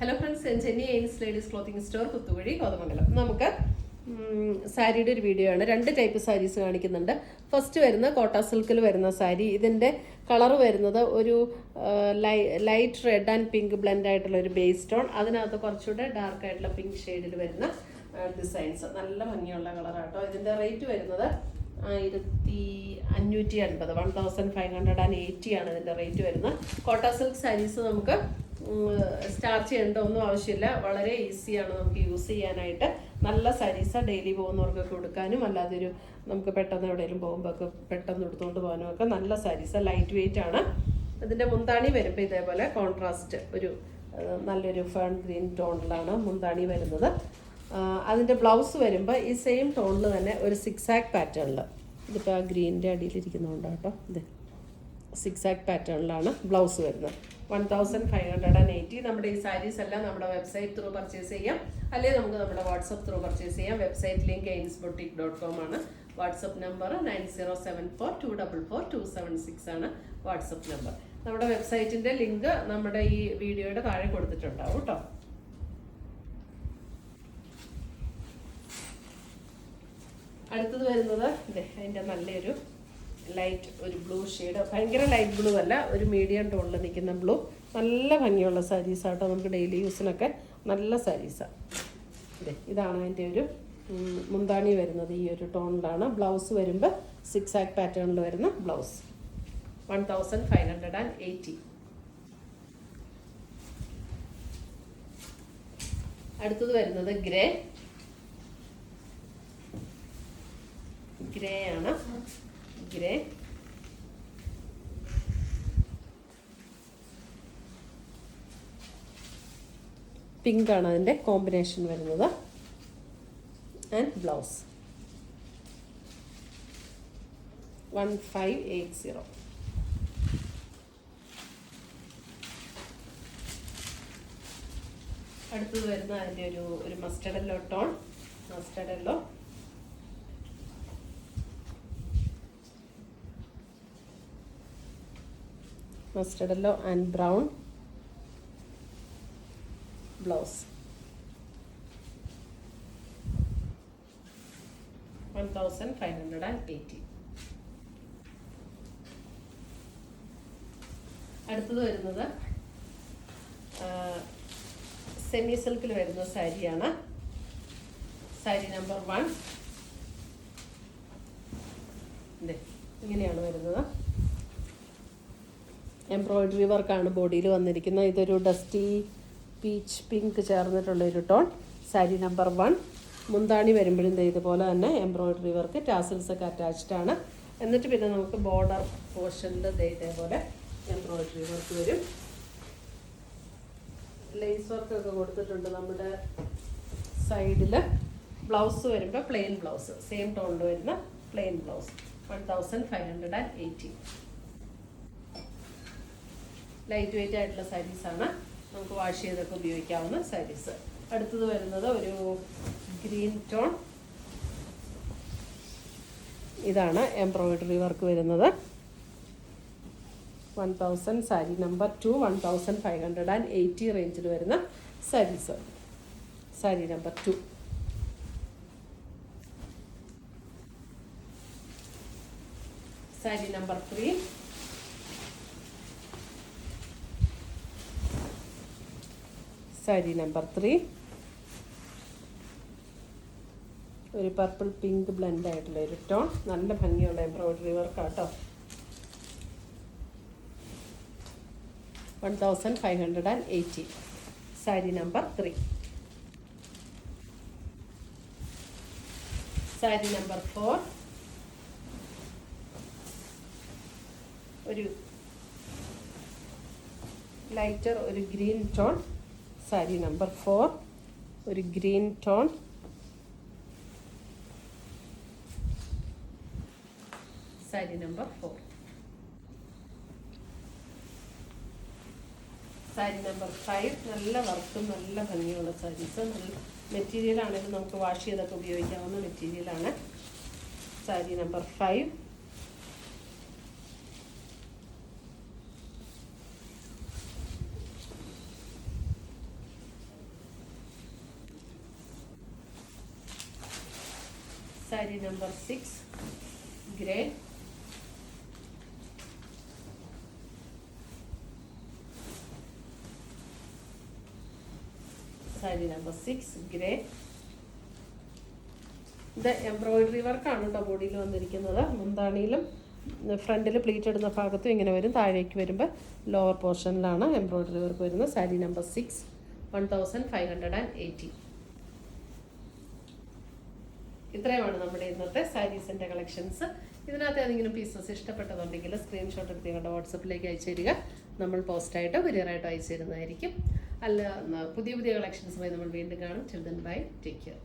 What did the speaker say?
Hello friends, Jenny എയിൻസ് ladies clothing store, Kuthuvazhi, Kothamangalam. നമുക്ക് സാരിയുടെ ഒരു വീഡിയോ ആണ്. 2 ടൈപ്പ് സാരീസ് കാണിക്കുന്നുണ്ട്. ഫസ്റ്റ് വരുന്ന കോട്ട സിൽക്കിൽ വരുന്ന സാരി. ഇതിൻ്റെ കളർ വരുന്നത് ഒരു light red and pink blend ആയിട്ടുള്ള ഒരു ബേസ് ടോൺ. അതിനകത്ത് കുറച്ചുകൂടെ ഡാർക്ക് ആയിട്ടുള്ള പിങ്ക് ഷെയ്ഡിൽ വരുന്ന ഡിസൈൻസ്. നല്ല ഭംഗിയുള്ള കളറാട്ടോ. ഇതിൻ്റെ റേറ്റ് വരുന്നത് 1550, 1580 ആണ് ഇതിൻ്റെ റേറ്റ് വരുന്നത്. കോട്ട സിൽക്ക് സാരീസ് നമുക്ക് സ്റ്റാർച്ച് ചെയ്യേണ്ട ഒന്നും ആവശ്യമില്ല. വളരെ ഈസിയാണ് നമുക്ക് യൂസ് ചെയ്യാനായിട്ട്. നല്ല സാരീസാണ്. ഡെയിലി പോകുന്നവർക്കൊക്കെ കൊടുക്കാനും അല്ലാതെ നമുക്ക് പെട്ടെന്ന് എവിടെയെങ്കിലും പോകുമ്പോൾ ഒക്കെ പെട്ടെന്ന് എടുത്തുകൊണ്ട് പോകാനും ഒക്കെ നല്ല സാരീസാണ്. ലൈറ്റ് വെയിറ്റ് ആണ്. ഇതിൻ്റെ മുന്താണി വരുമ്പോൾ ഇതേപോലെ കോൺട്രാസ്റ്റ് നല്ലൊരു ഫേൺ ഗ്രീൻ ടോണിലാണ് മുന്താണി വരുന്നത്. അതിൻ്റെ ബ്ലൗസ് വരുമ്പോൾ ഈ സെയിം ടോണിൽ തന്നെ ഒരു സിക്സാക്ക് പാറ്റേണിൽ, ഇതിപ്പോൾ ആ ഗ്രീനിൻ്റെ അടിയിലിരിക്കുന്നുണ്ട് കേട്ടോ. ഇത് സിക്സാക്ക് പാറ്റേണിലാണ് ബ്ലൗസ് വരുന്നത്. 1580. നമ്മുടെ ഈ സാരീസ് എല്ലാം നമ്മുടെ വെബ്സൈറ്റ് ത്രൂ പർച്ചേസ് ചെയ്യാം, അല്ലെങ്കിൽ നമുക്ക് നമ്മുടെ വാട്സപ്പ് ത്രൂ പർച്ചേസ് ചെയ്യാം. വെബ്സൈറ്റ് ലിങ്ക് ainsboutique.com ആണ്. വാട്സപ്പ് നമ്പർ 9074244276 ആണ് വാട്സപ്പ് നമ്പർ. നമ്മുടെ വെബ്സൈറ്റിൻ്റെ ലിങ്ക് നമ്മുടെ ഈ വീഡിയോയുടെ താഴെ കൊടുത്തിട്ടുണ്ടാവും കേട്ടോ. അടുത്തത് വരുന്നത് അതിൻ്റെ നല്ലൊരു ലൈറ്റ് ഒരു ബ്ലൂ ഷെയ്ഡ്. ഭയങ്കര ലൈറ്റ് ബ്ലൂ അല്ല, ഒരു മീഡിയം ടോണിൽ നിൽക്കുന്ന ബ്ലൂ. നല്ല ഭംഗിയുള്ള സാരീസാട്ടോ. നമുക്ക് ഡെയിലി യൂസിനൊക്കെ നല്ല സാരീസാണ്. ഇതാണ് അതിൻ്റെ ഒരു മുന്താണി വരുന്നത്. ഈ ഒരു ടോണിലാണ്. ബ്ലൗസ് വരുമ്പോൾ സിക്സാക്ക് പാറ്റേണിൽ വരുന്ന ബ്ലൗസ്. 1580. അടുത്തത് വരുന്നത് ഗ്രേ ആണ്. ഗ്രേ പിങ്ക് ആണ് അതിൻ്റെ കോമ്പിനേഷൻ വരുന്നത്. And blouse 1580. അടുത്തത് വരുന്ന അതിൻ്റെ ഒരു mustard yellow tone. Mustard yellow and brown blouse. 1580. അടുത്തത് വരുന്നത് സെമി സിൽക്കിൽ വരുന്ന സാരിയാണ്. സാരി നമ്പർ 1. ഇങ്ങനെയാണ് വരുന്നത്. എംബ്രോയിഡറി വർക്കാണ് ബോഡിയിൽ വന്നിരിക്കുന്നത്. ഇതൊരു ഡസ്റ്റി പീച്ച് പിങ്ക് ചേർന്നിട്ടുള്ളൊരു ടോൺ. സാരി നമ്പർ 1. മുന്താണി വരുമ്പോഴും ഇതുപോലെ തന്നെ എംബ്രോയിഡറി വർക്ക്, ടാസിൽസ് ഒക്കെ അറ്റാച്ച്ഡ് ആണ്. എന്നിട്ട് പിന്നെ നമുക്ക് ബോർഡർ പോർഷനിൽ ഇതേപോലെ എംബ്രോയിഡറി വർക്ക് വരും. ലേസ് വർക്കൊക്കെ കൊടുത്തിട്ടുണ്ട് നമ്മുടെ സൈഡിൽ. ബ്ലൗസ് വരുമ്പോൾ പ്ലെയിൻ ബ്ലൗസ്, സെയിം ടോണിൽ വരുന്ന പ്ലെയിൻ ബ്ലൗസ്. 1580. ലൈറ്റ് വെയിറ്റ് ആയിട്ടുള്ള സാരീസാണ്. നമുക്ക് വാഷ് ചെയ്തൊക്കെ ഉപയോഗിക്കാവുന്ന സാരീസ്. അടുത്തത് വരുന്നത് ഒരു ഗ്രീൻ ടോൺ. ഇതാണ് എംബ്രോയിഡറി വർക്ക് വരുന്നത്. 1000. സാരി നമ്പർ 2. 1580 റേഞ്ചിൽ വരുന്ന sarees. Sari number 2. Sari number 3. Sari number 3 ഒരു പർപ്പിൾ പിങ്ക് ബ്ലെൻഡ് ആയിട്ടുള്ള ഒരു ടോൺ. നല്ല ഭംഗിയുള്ള എംബ്രോയിഡറി വർക്കാട്ടോ. 1580. സാരി നമ്പർ 3. സാരി നമ്പർ 4 ഒരു ലൈറ്റർ ഒരു ഗ്രീൻ ടോൺ. സാരി നമ്പർ 4 ഒരു green tone. Sari number 4. Sari number 5 നല്ല വർക്കും നല്ല ഭംഗിയുള്ള സാരീസ്. നല്ല മെറ്റീരിയൽ ആണെങ്കിലും നമുക്ക് വാഷ് ചെയ്തൊക്കെ ഉപയോഗിക്കാവുന്ന മെറ്റീരിയലാണ്. Sari number 5. Sari number 6 grey. Sari number 6 grey. ഇത് എംബ്രോയിഡറി വർക്കാണ് കേട്ടോ ബോഡിയിൽ വന്നിരിക്കുന്നത്. മുന്താണിയിലും ഫ്രണ്ടിൽ പ്ലീറ്റ് ഇടുന്ന ഭാഗത്തും ഇങ്ങനെ വരും. താഴേക്ക് വരുമ്പോൾ ലോവർ പോർഷനിലാണ് എംബ്രോയിഡറി വർക്ക് വരുന്നത്. സാരി നമ്പർ 6 1580. ഇത്രയുമാണ് നമ്മുടെ ഇന്നത്തെ സാരീസിൻ്റെ കളക്ഷൻസ്. ഇതിനകത്ത് ഏതെങ്കിലും പീസസ് ഇഷ്ടപ്പെട്ടതുണ്ടെങ്കിൽ സ്ക്രീൻഷോട്ട് എടുത്ത് നിങ്ങളുടെ വാട്സപ്പിലേക്ക് അയച്ചു തരിക. നമ്മൾ പോസ്റ്റായിട്ടോ കൊറിയറായിട്ടോ അയച്ചു തരുന്നതായിരിക്കും. അല്ല, പുതിയ പുതിയ കളക്ഷൻസുമായി നമ്മൾ വീണ്ടും കാണും. Children bye, take care.